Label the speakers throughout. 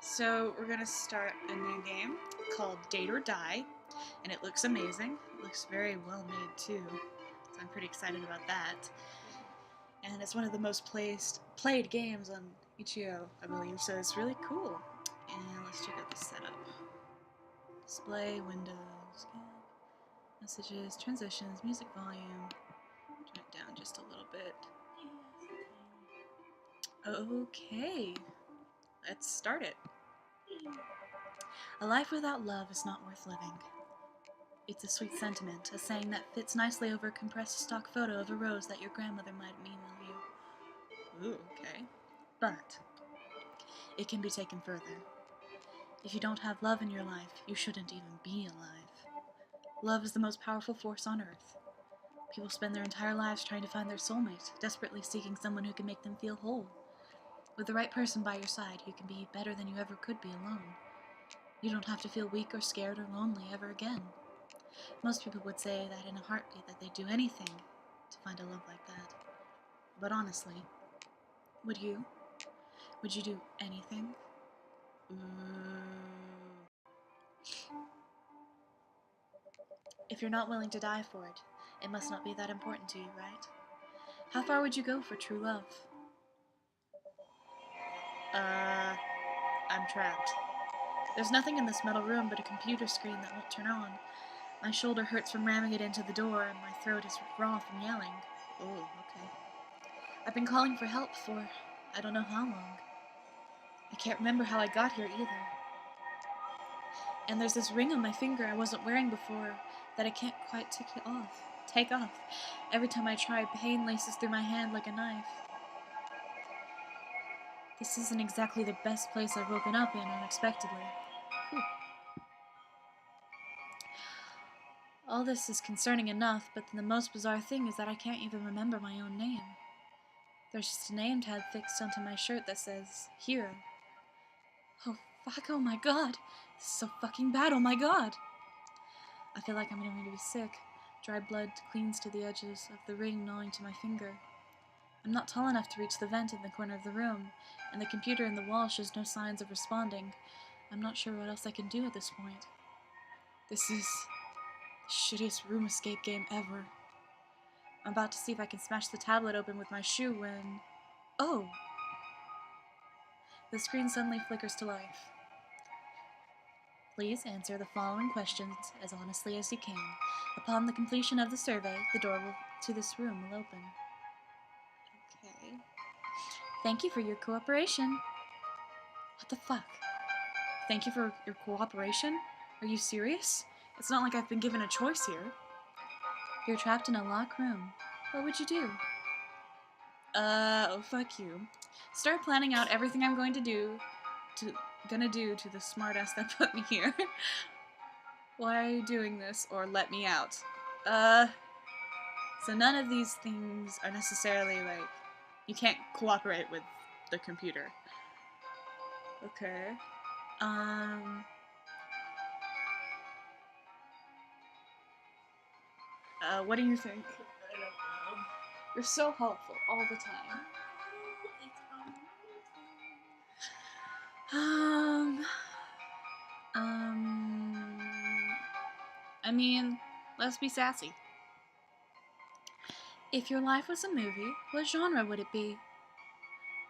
Speaker 1: So we're gonna start a new game called Date or Die, and it looks amazing. It looks very well made too, so I'm pretty excited about that. And it's one of the most played games on itch.io, I believe, so it's really cool. And let's check out the setup. Display, windows, messages, transitions, music volume. Turn it down just a little bit. Okay, let's start it. A life without love is not worth living. It's a sweet sentiment, a saying that fits nicely over a compressed stock photo of a rose that your grandmother might email you. Ooh, okay. But it can be taken further. If you don't have love in your life, you shouldn't even be alive. Love is the most powerful force on earth. People spend their entire lives trying to find their soulmate, desperately seeking someone who can make them feel whole. With the right person by your side, you can be better than you ever could be alone. You don't have to feel weak or scared or lonely ever again. Most people would say that in a heartbeat that they'd do anything to find a love like that. But honestly, would you? Would you do anything? If you're not willing to die for it, it must not be that important to you, right? How far would you go for true love? I'm trapped. There's nothing in this metal room but a computer screen that won't turn on. My shoulder hurts from ramming it into the door, and my throat is raw from yelling. Oh, okay. I've been calling for help for I don't know how long. I can't remember how I got here either. And there's this ring on my finger I wasn't wearing before that I can't quite take off. Every time I try, pain laces through my hand like a knife. This isn't exactly the best place I've woken up in unexpectedly. Whew. All this is concerning enough, but the most bizarre thing is that I can't even remember my own name. There's just a name tag fixed onto my shirt that says, Hero. Oh fuck, oh my god. This is so fucking bad, oh my god. I feel like I'm going to be sick. Dry blood clings to the edges of the ring gnawing to my finger. I'm not tall enough to reach the vent in the corner of the room, and the computer in the wall shows no signs of responding. I'm not sure what else I can do at this point. This is the shittiest room escape game ever. I'm about to see if I can smash the tablet open with my shoe when... Oh! The screen suddenly flickers to life. Please answer the following questions as honestly as you can. Upon the completion of the survey, the door to this room will open. Okay. Thank you for your cooperation. What the fuck? Thank you for your cooperation? Are you serious? It's not like I've been given a choice here. You're trapped in a locked room. What would you do? Oh, fuck you. Start planning out everything I'm going to do to the smartass that put me here. Why are you doing this? Or let me out. So none of these things are necessarily like, you can't cooperate with the computer. Okay. What do you think?
Speaker 2: I don't know.
Speaker 1: You're so helpful all the time. I mean, let's be sassy. If your life was a movie, what genre would it be?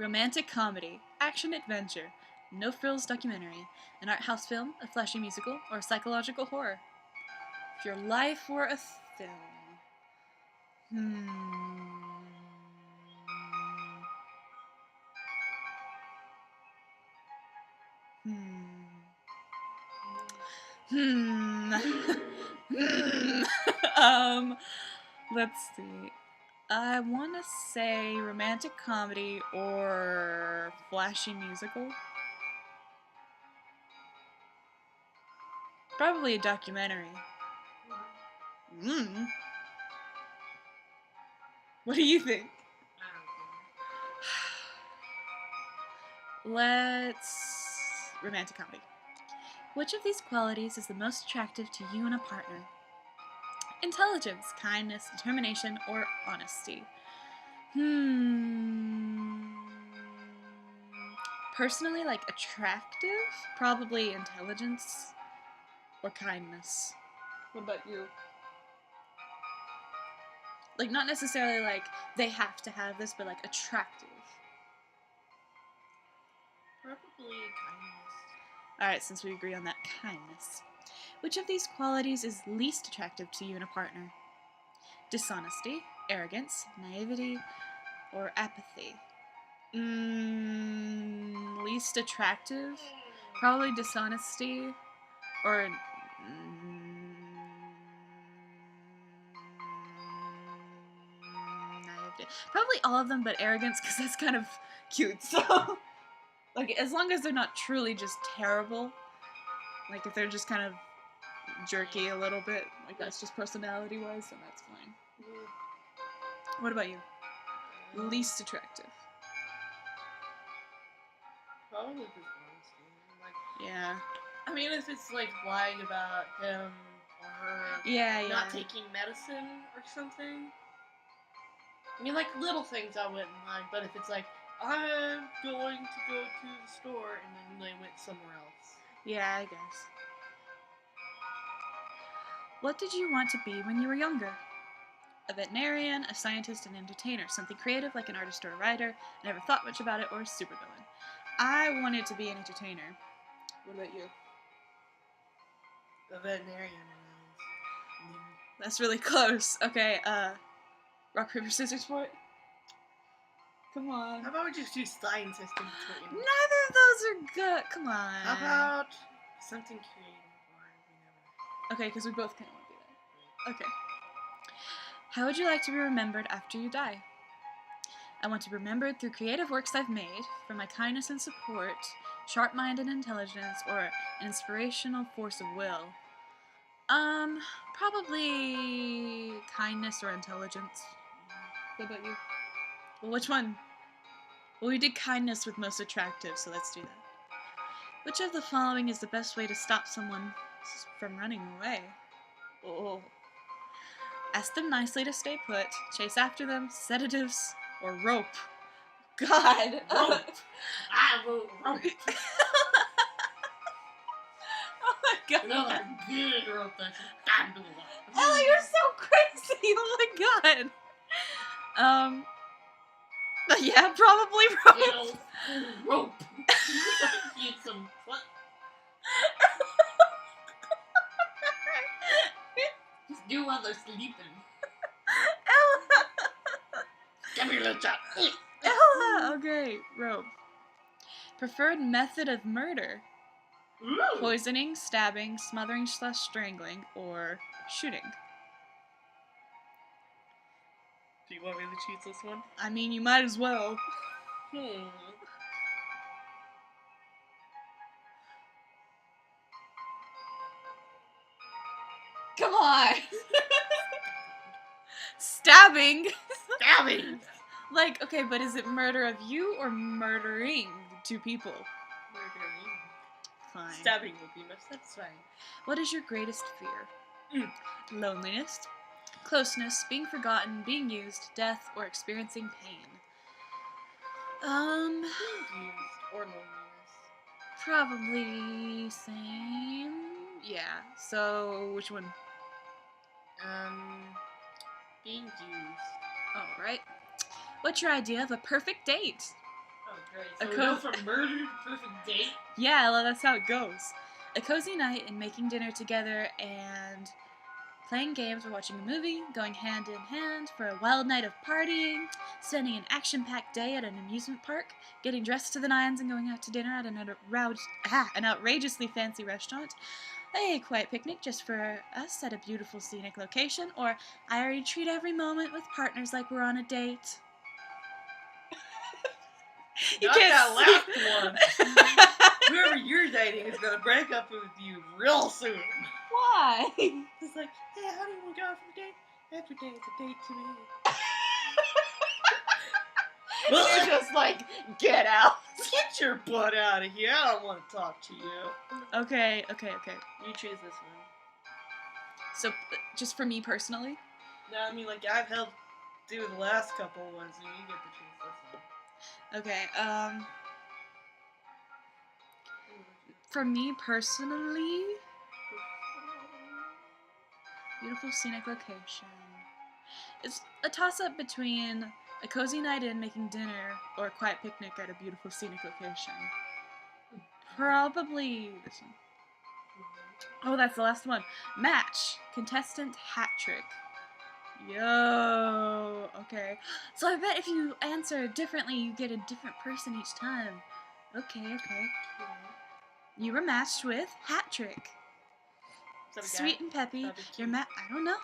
Speaker 1: Romantic comedy, action adventure, no frills documentary, an art house film, a flashy musical, or psychological horror? If your life were a film. Let's see. I want to say romantic comedy or flashy musical. Probably a documentary. What do you think? Let's... romantic comedy. Which of these qualities is the most attractive to you and a partner? Intelligence, kindness, determination, or honesty? Personally, like, attractive, probably intelligence or kindness. What about you? Like, not necessarily, like, they have to have this, but, like, attractive.
Speaker 2: Probably kindness.
Speaker 1: Alright, since we agree on that, kindness. Which of these qualities is least attractive to you in a partner? Dishonesty, arrogance, naivety, or apathy? Least attractive? Probably dishonesty, or naivety. Probably all of them, but arrogance, because that's kind of cute, so... Like, as long as they're not truly just terrible, like, if they're just kind of jerky a little bit, like, that's just personality-wise, then that's fine. What about you? Least attractive.
Speaker 2: Probably dishonesty. Like,
Speaker 1: Yeah.
Speaker 2: I mean, if it's like lying about him or her
Speaker 1: Yeah, yeah.
Speaker 2: not taking medicine or something. I mean, like little things I wouldn't mind, but if it's like, I'm going to go to the store and then they went somewhere else.
Speaker 1: Yeah, I guess. What did you want to be when you were younger? A veterinarian, a scientist, an entertainer. Something creative like an artist or a writer. I never thought much about it, or a supervillain. I wanted to be an entertainer. What about you?
Speaker 2: A veterinarian.
Speaker 1: That's really close. Okay, rock, paper, scissors for it? Come on.
Speaker 2: How about we just do scientist in between?
Speaker 1: Neither of those are good. Come on.
Speaker 2: How about something creative?
Speaker 1: Okay, because we both kind of want to do that. Okay. How would you like to be remembered after you die? I want to be remembered through creative works I've made, for my kindness and support, sharp mind and intelligence, or an inspirational force of will. Probably kindness or intelligence. What about you? Well, which one? Well, we did kindness with most attractive, so let's do that. Which of the following is the best way to stop someone from running away? Oh. Ask them nicely to stay put, chase after them, sedatives, or rope. God.
Speaker 2: Rope. I wrote rope.
Speaker 1: Oh my god.
Speaker 2: Another good rope that's
Speaker 1: Ella, you're so crazy. Oh my god. Yeah, probably rope.
Speaker 2: Rope. Get some what? Just do while they're sleeping.
Speaker 1: Ella.
Speaker 2: Come here, little child.
Speaker 1: Ella. Okay, rope. Preferred method of murder.
Speaker 2: Ooh.
Speaker 1: Poisoning, stabbing, smothering / strangling, or shooting.
Speaker 2: Do you want me to choose this one?
Speaker 1: I mean, you might as well. Come on! Stabbing!
Speaker 2: Stabbing!
Speaker 1: Like, okay, but is it murder of you or murdering two people?
Speaker 2: Murdering.
Speaker 1: Fine.
Speaker 2: Stabbing would be much satisfying.
Speaker 1: What is your greatest fear? Loneliness, closeness, being forgotten, being used, death, or experiencing pain.
Speaker 2: Being used or loneliness.
Speaker 1: Probably same. Yeah. So which one?
Speaker 2: Being used.
Speaker 1: All right. What's your idea of a perfect date?
Speaker 2: Oh, great. So we go from murder to perfect date?
Speaker 1: Yeah, well, that's how it goes. A cozy night and making dinner together and playing games or watching a movie, going hand in hand for a wild night of partying, spending an action-packed day at an amusement park, getting dressed to the nines and going out to dinner at an outrageously fancy restaurant, a quiet picnic just for us at a beautiful scenic location, or I already treat every moment with partners like we're on a date.
Speaker 2: You can't that last one. Whoever you're dating is gonna break up with you real soon.
Speaker 1: Why?
Speaker 2: It's like, hey, how do you want to go out for a date? Every day is a date to me.
Speaker 1: You're just like, get out.
Speaker 2: Get your butt out of here. I don't want to talk to you.
Speaker 1: Okay.
Speaker 2: You choose this one.
Speaker 1: So, just for me personally?
Speaker 2: No, I mean, like, I've helped do the last couple ones, and you get to choose this one.
Speaker 1: Okay, For me personally, beautiful scenic location. It's a toss-up between a cozy night in making dinner or a quiet picnic at a beautiful scenic location. Probably this one. Oh, that's the last one. Match. Contestant hat trick. Yo. Okay. So I bet if you answer differently, you get a different person each time. Okay. You were matched with hat trick. Sweet and peppy. I don't know.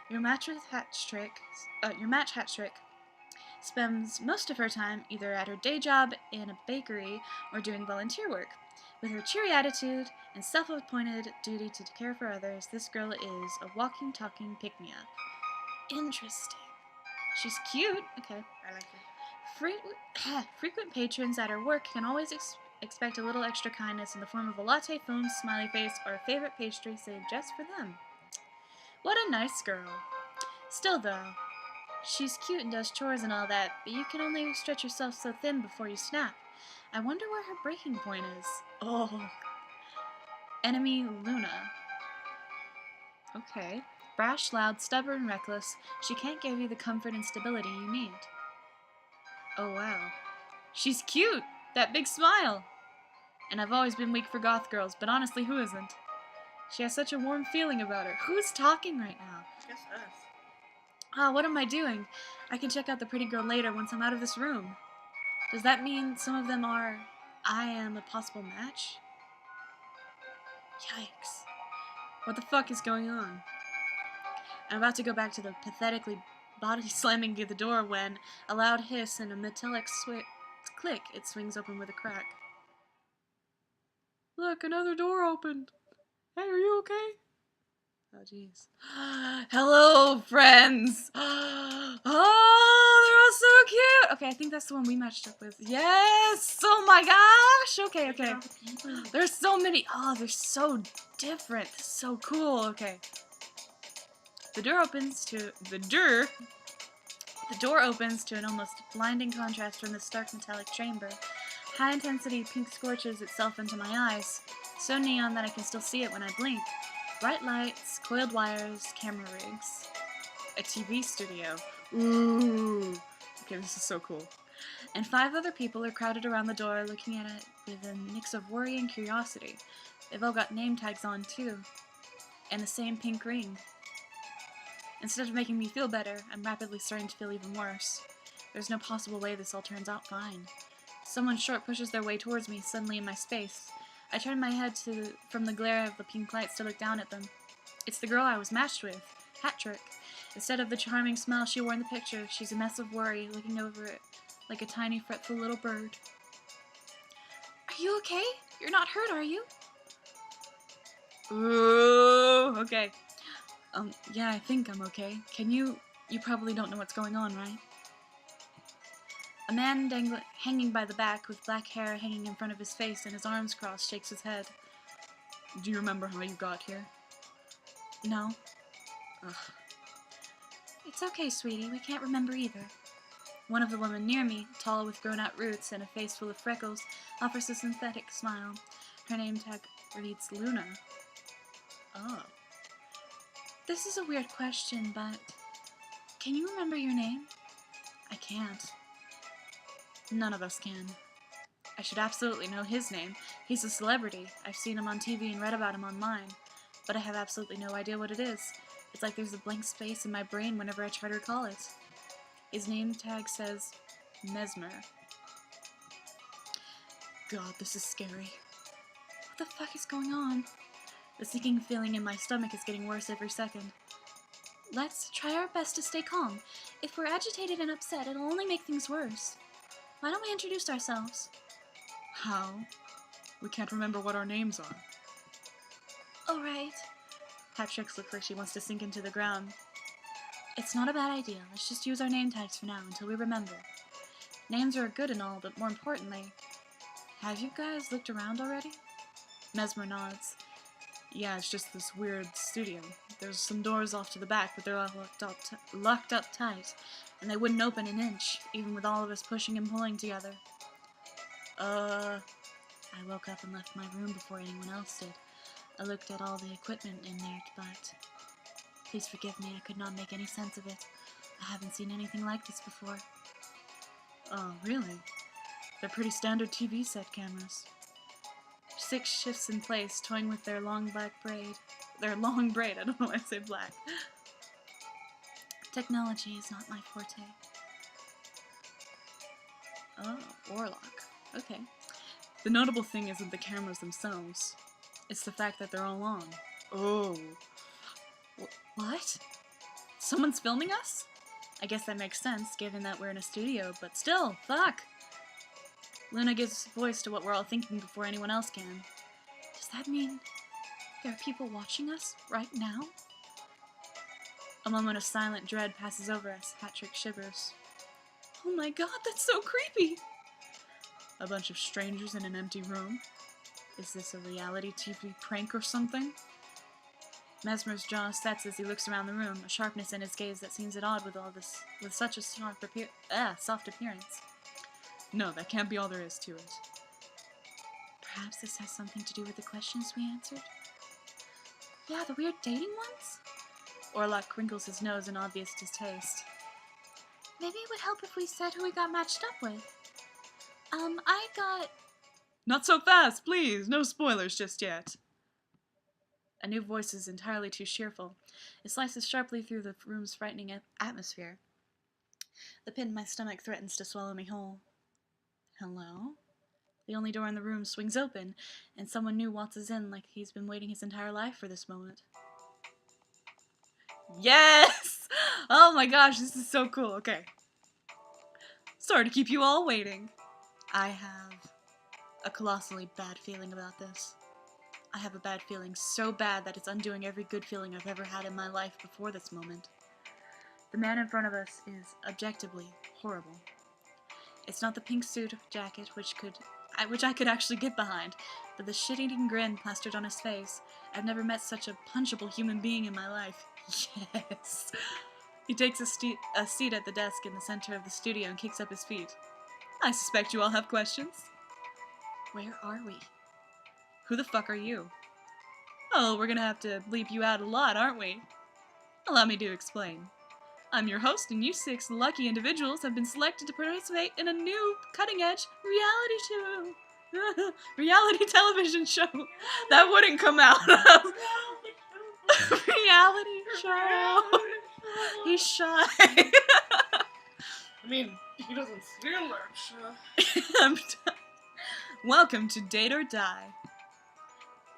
Speaker 1: Your match with hat trick. Your match hat trick spends most of her time either at her day job in a bakery or doing volunteer work. With her cheery attitude and self-appointed duty to care for others, this girl is a walking, talking pick-me-up. Interesting. She's cute. Okay.
Speaker 2: I like it.
Speaker 1: Frequent patrons at her work can always expect a little extra kindness in the form of a latte foam, smiley face, or a favorite pastry saved just for them. What a nice girl. Still, though, she's cute and does chores and all that, but you can only stretch yourself so thin before you snap. I wonder where her breaking point is. Oh. Enemy Luna. Okay. Brash, loud, stubborn, reckless, she can't give you the comfort and stability you need. Oh wow. She's cute! That big smile! And I've always been weak for goth girls, but honestly, who isn't? She has such a warm feeling about her. Who's talking right now?
Speaker 2: I guess us.
Speaker 1: Ah, what am I doing? I can check out the pretty girl later once I'm out of this room. Does that mean some of them are... I am a possible match? Yikes. What the fuck is going on? I'm about to go back to the pathetically body slamming the door when a loud hiss and a metallic click, it swings open with a crack. Look, another door opened. Hey, are you okay? Oh, jeez. Hello, friends! Oh, they're all so cute! Okay, I think that's the one we matched up with. Yes! Oh my gosh! Okay. There's so many. Oh, they're so different. So cool. Okay. The door opens to an almost blinding contrast from the stark metallic chamber. High-intensity pink scorches itself into my eyes, so neon that I can still see it when I blink. Bright lights, coiled wires, camera rigs. A TV studio. Ooh. Okay, this is so cool. And 5 other people are crowded around the door looking at it with a mix of worry and curiosity. They've all got name tags on, too. And the same pink ring. Instead of making me feel better, I'm rapidly starting to feel even worse. There's no possible way this all turns out fine. Someone short pushes their way towards me, suddenly in my space. I turn my head from the glare of the pink lights to look down at them. It's the girl I was matched with, Hat Trick. Instead of the charming smile she wore in the picture, she's a mess of worry, looking over it like a tiny, fretful little bird. Are you okay? You're not hurt, are you? Ooh, okay. Yeah, I think I'm okay. You probably don't know what's going on, right? A man hanging by the back with black hair hanging in front of his face and his arms crossed shakes his head. Do you remember how you got here? No. Ugh. It's okay, sweetie. We can't remember either. One of the women near me, tall with grown-out roots and a face full of freckles, offers a synthetic smile. Her name tag reads Luna. Oh. This is a weird question, but... Can you remember your name? I can't. None of us can. I should absolutely know his name. He's a celebrity. I've seen him on TV and read about him online. But I have absolutely no idea what it is. It's like there's a blank space in my brain whenever I try to recall it. His name tag says Mesmer. God, this is scary. What the fuck is going on? The sinking feeling in my stomach is getting worse every second. Let's try our best to stay calm. If we're agitated and upset, it'll only make things worse. Why don't we introduce ourselves? How? We can't remember what our names are. All right. Patrick looks like she wants to sink into the ground. It's not a bad idea. Let's just use our name tags for now until we remember. Names are good and all, but more importantly, have you guys looked around already? Mesmer nods. Yeah, it's just this weird studio. There's some doors off to the back, but they're all locked up tight, and they wouldn't open an inch, even with all of us pushing and pulling together. I woke up and left my room before anyone else did. I looked at all the equipment in there, but please forgive me, I could not make any sense of it. I haven't seen anything like this before. Oh, really? They're pretty standard TV set cameras. 6 shifts in place, toying with their long black braid. Their long braid, I don't know why I say black. Technology is not my forte. Oh, Warlock. Okay. The notable thing isn't the cameras themselves. It's the fact that they're all on. Oh. What? Someone's filming us? I guess that makes sense, given that we're in a studio, but still, fuck! Luna gives voice to what we're all thinking before anyone else can. Does that mean there are people watching us right now? A moment of silent dread passes over us. Patrick shivers. Oh my god, that's so creepy! A bunch of strangers in an empty room? Is this a reality TV prank or something? Mesmer's jaw sets as he looks around the room, a sharpness in his gaze that seems at odds with such a soft appearance. No, that can't be all there is to it. Perhaps this has something to do with the questions we answered? Yeah, the weird dating ones? Orlok crinkles his nose in obvious distaste. Maybe it would help if we said who we got matched up with. I got... Not so fast, please! No spoilers just yet. A new voice is entirely too cheerful. It slices sharply through the room's frightening atmosphere. The pit in my stomach threatens to swallow me whole. Hello? The only door in the room swings open, and someone new waltzes in like he's been waiting his entire life for this moment. Yes! Oh my gosh, this is so cool. Okay. Sorry to keep you all waiting. I have a colossally bad feeling about this. I have a bad feeling so bad that it's undoing every good feeling I've ever had in my life before this moment. The man in front of us is objectively horrible. It's not the pink suit jacket, which I could actually get behind, but the shit-eating grin plastered on his face. I've never met such a punchable human being in my life. Yes! He takes a seat at the desk in the center of the studio and kicks up his feet. I suspect you all have questions. Where are we? Who the fuck are you? Oh, we're gonna have to bleep you out a lot, aren't we? Allow me to explain. I'm your host, and you 6 lucky individuals have been selected to participate in a new, cutting-edge reality television show that wouldn't come out of reality show. He's shy.
Speaker 2: I mean, he doesn't seem like shy.
Speaker 1: Welcome to Date or Die.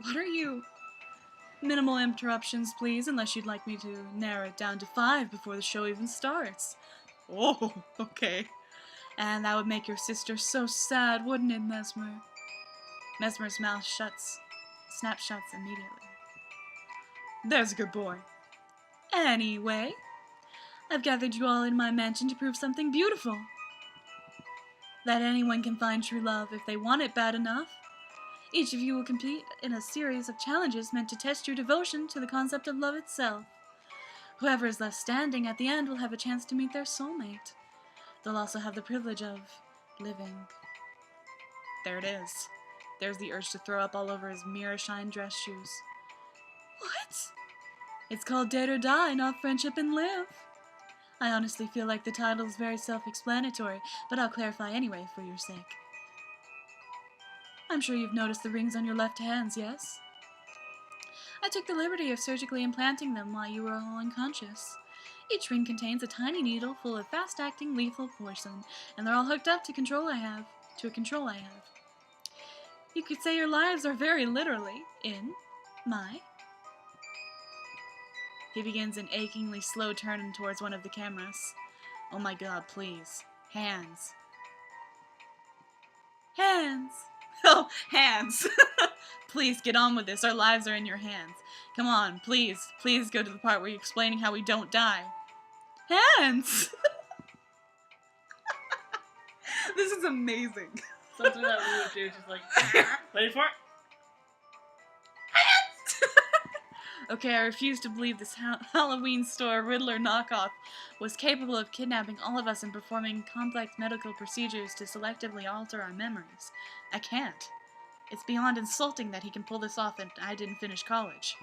Speaker 1: What are you? Minimal interruptions, please, unless you'd like me to narrow it down to 5 before the show even starts. Oh, okay. And that would make your sister so sad, wouldn't it, Mesmer? Mesmer's mouth snaps shut immediately. There's a good boy. Anyway, I've gathered you all in my mansion to prove something beautiful. That anyone can find true love if they want it bad enough. Each of you will compete in a series of challenges meant to test your devotion to the concept of love itself. Whoever is left standing at the end will have a chance to meet their soulmate. They'll also have the privilege of living. There it is. There's the urge to throw up all over his mirror-shine dress shoes. What? It's called Date or Die, not Friendship and Live. I honestly feel like the title is very self-explanatory, but I'll clarify anyway for your sake. I'm sure you've noticed the rings on your left hands, yes? I took the liberty of surgically implanting them while you were all unconscious. Each ring contains a tiny needle full of fast-acting lethal poison, and they're all hooked up to a control I have. You could say your lives are very literally in my... He begins an achingly slow turn towards one of the cameras. Oh my god, please. Hands. Hands! Oh, hands! Please, get on with this. Our lives are in your hands. Come on, please. Please go to the part where you're explaining how we don't die. Hands! This is amazing.
Speaker 2: Something that we would do is just like, ready for it?
Speaker 1: Okay, I refuse to believe this Halloween store Riddler knockoff was capable of kidnapping all of us and performing complex medical procedures to selectively alter our memories. I can't. It's beyond insulting that he can pull this off and I didn't finish college.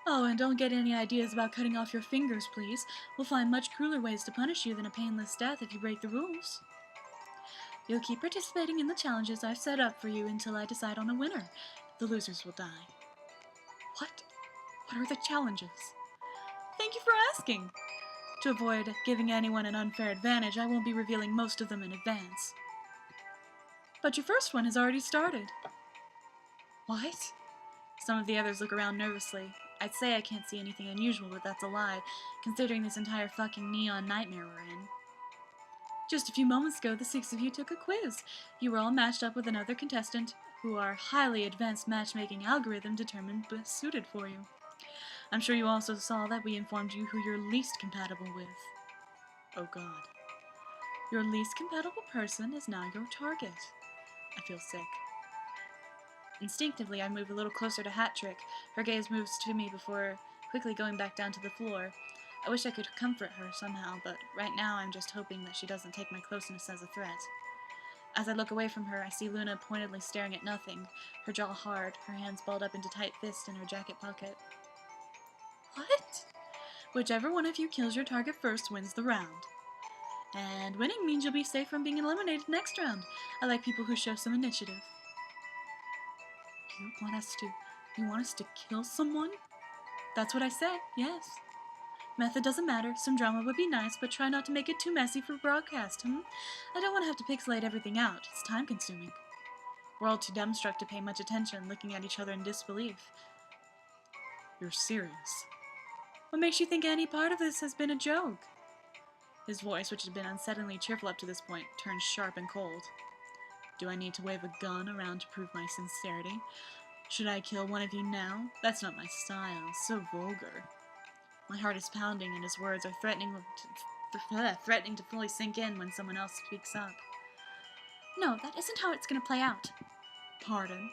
Speaker 1: Oh, and don't get any ideas about cutting off your fingers, please. We'll find much crueler ways to punish you than a painless death if you break the rules. You'll keep participating in the challenges I've set up for you until I decide on a winner. The losers will die. What? What are the challenges? Thank you for asking. To avoid giving anyone an unfair advantage, I won't be revealing most of them in advance. But your first one has already started. What? Some of the others look around nervously. I'd say I can't see anything unusual, but that's a lie, considering this entire fucking neon nightmare we're in. Just a few moments ago, the 6 of you took a quiz. You were all matched up with another contestant who our highly advanced matchmaking algorithm determined best suited for you. I'm sure you also saw that we informed you who you're least compatible with. Oh god. Your least compatible person is now your target. I feel sick. Instinctively, I move a little closer to Hat Trick. Her gaze moves to me before quickly going back down to the floor. I wish I could comfort her somehow, but right now I'm just hoping that she doesn't take my closeness as a threat. As I look away from her, I see Luna pointedly staring at nothing, her jaw hard, her hands balled up into tight fists in her jacket pocket. What? Whichever one of you kills your target first wins the round. And winning means you'll be safe from being eliminated next round. I like people who show some initiative. You want us to kill someone? That's what I said, yes. Method doesn't matter, some drama would be nice, but try not to make it too messy for broadcast, I don't want to have to pixelate everything out, it's time consuming. We're all too dumbstruck to pay much attention, looking at each other in disbelief. You're serious? What makes you think any part of this has been a joke? His voice, which had been unsettlingly cheerful up to this point, turned sharp and cold. Do I need to wave a gun around to prove my sincerity? Should I kill one of you now? That's not my style. So vulgar. My heart is pounding, and his words are threatening to fully sink in when someone else speaks up. No, that isn't how it's going to play out. Pardon?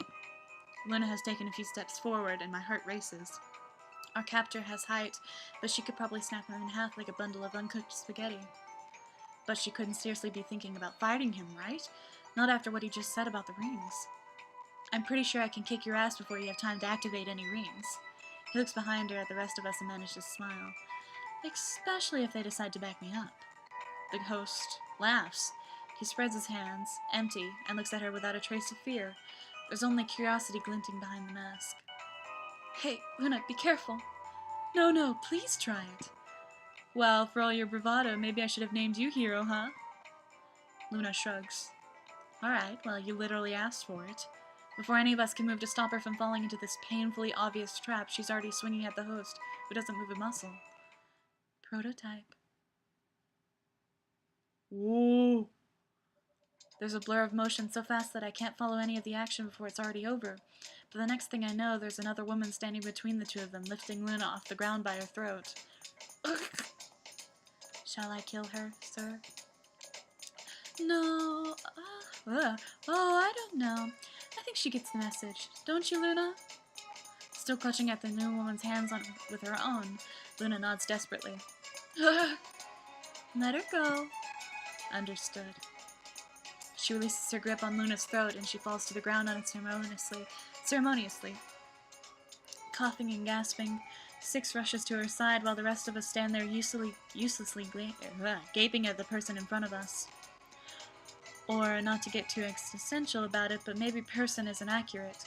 Speaker 1: Luna has taken a few steps forward, and my heart races. Our captor has height, but she could probably snap him in half like a bundle of uncooked spaghetti. But she couldn't seriously be thinking about fighting him, right? Not after what he just said about the rings. I'm pretty sure I can kick your ass before you have time to activate any rings. He looks behind her at the rest of us and manages to smile. Especially if they decide to back me up. The host laughs. He spreads his hands, empty, and looks at her without a trace of fear. There's only curiosity glinting behind the mask. Hey, Luna, be careful. No, please try it. Well, for all your bravado, maybe I should have named you Hero, huh? Luna shrugs. Alright, well, you literally asked for it. Before any of us can move to stop her from falling into this painfully obvious trap, she's already swinging at the host, who doesn't move a muscle. Prototype. Whoa! There's a blur of motion so fast that I can't follow any of the action before it's already over. But the next thing I know, there's another woman standing between the two of them, lifting Luna off the ground by her throat. Shall I kill her, sir? No. Oh, I don't know. I think she gets the message. Don't you, Luna? Still clutching at the new woman's hands with her own, Luna nods desperately. Let her go. Understood. She releases her grip on Luna's throat and she falls to the ground unceremoniously. Coughing and gasping, Six rushes to her side while the rest of us stand there uselessly gaping at the person in front of us. Or, not to get too existential about it, but maybe person isn't accurate.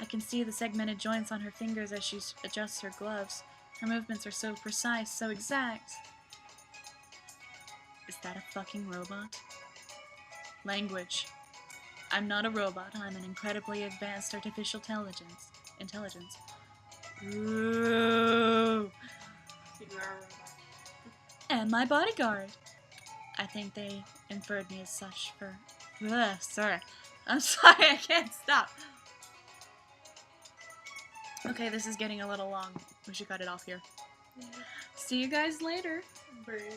Speaker 1: I can see the segmented joints on her fingers as she adjusts her gloves. Her movements are so precise, so exact. Is that a fucking robot? Language. I'm not a robot, I'm an incredibly advanced artificial intelligence. Ooh. And my bodyguard. I think they inferred me as such for... Sorry. I'm sorry, I can't stop. Okay, this is getting a little long. We should cut it off here. See you guys later.
Speaker 2: Bye.